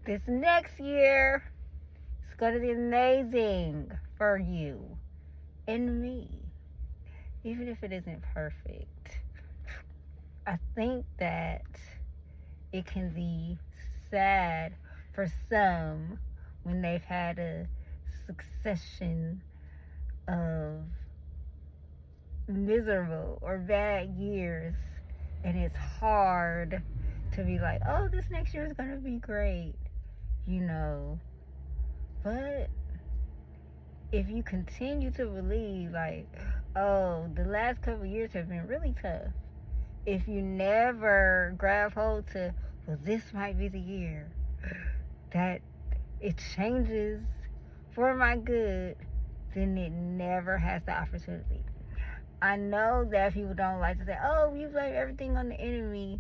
this next year is going to be amazing for you and me. Even if it isn't perfect, I think that it can be sad for some when they've had a succession of miserable or bad years, and it's hard to be like, oh, this next year is going to be great, but if you continue to believe like, oh, the last couple of years have been really tough, if you never grab hold to, well, this might be the year that it changes for my good, then it never has the opportunity. I know that people don't like to say, oh, you blame everything on the enemy.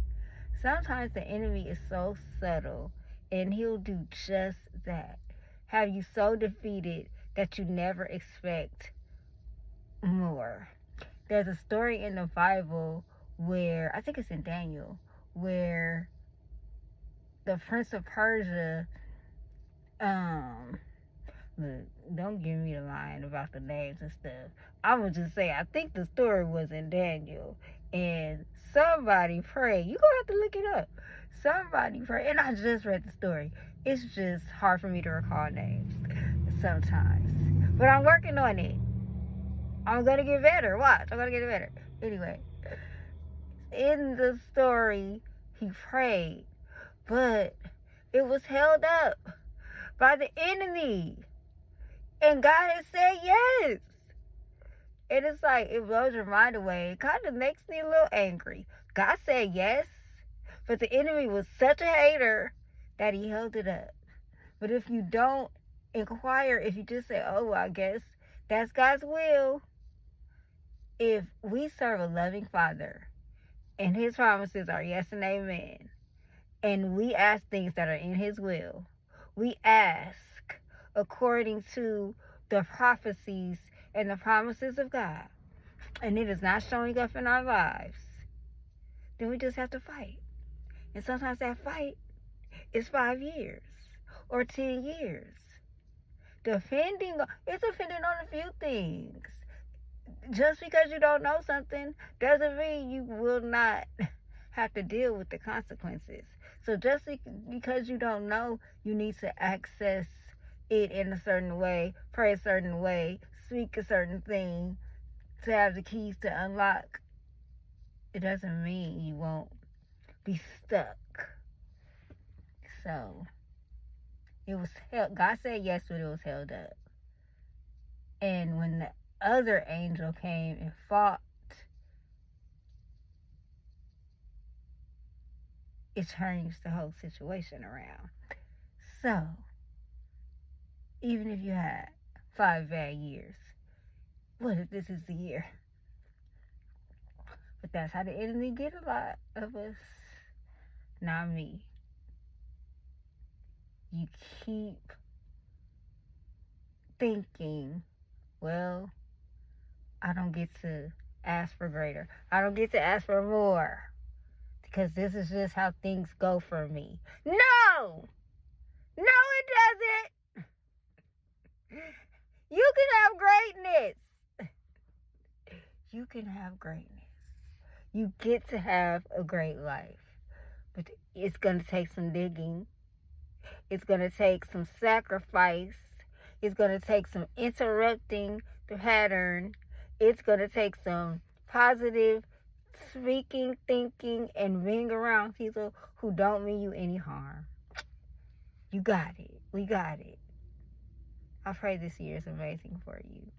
Sometimes the enemy is so subtle, and he'll do just that. Have you so defeated that you never expect more. There's a story in the Bible where, I think it's in Daniel, where the Prince of Persia, look, don't give me the line about the names and stuff. I would just say, I think the story was in Daniel, and somebody prayed. You're going to have to look it up. Somebody prayed, and I just read the story. It's just hard for me to recall names sometimes. But I'm working on it. I'm going to get better. Watch, I'm going to get better. Anyway, in the story, he prayed, but it was held up by the enemy. And God has said yes. And it's like, it blows your mind away. It kind of makes me a little angry. God said yes, but the enemy was such a hater that he held it up. But if you don't inquire, if you just say, oh, I guess that's God's will. If we serve a loving Father and his promises are yes and amen, and we ask things that are in his will, we ask according to the prophecies and the promises of God, and it is not showing up in our lives, then we just have to fight. And sometimes that fight is 5 years or 10 years. It's depending on a few things. Just because you don't know something doesn't mean you will not have to deal with the consequences. So just because you don't know, you need to access it in a certain way, pray a certain way, speak a certain thing to have the keys to unlock. It doesn't mean you won't be stuck. So it was God said yes, but it was held up. And when the other angel came and fought, it changed the whole situation around. So even if you had 5 bad years, what if this is the year? But that's how the enemy get a lot of us. Not me. You keep thinking, well, I don't get to ask for greater. I don't get to ask for more, because this is just how things go for me. No! No, it doesn't! You can have greatness. You can have greatness. You get to have a great life. But it's going to take some digging. It's going to take some sacrifice. It's going to take some interrupting the pattern. It's going to take some positive speaking, thinking, and being around people who don't mean you any harm. You got it. We got it. I pray this year is amazing for you.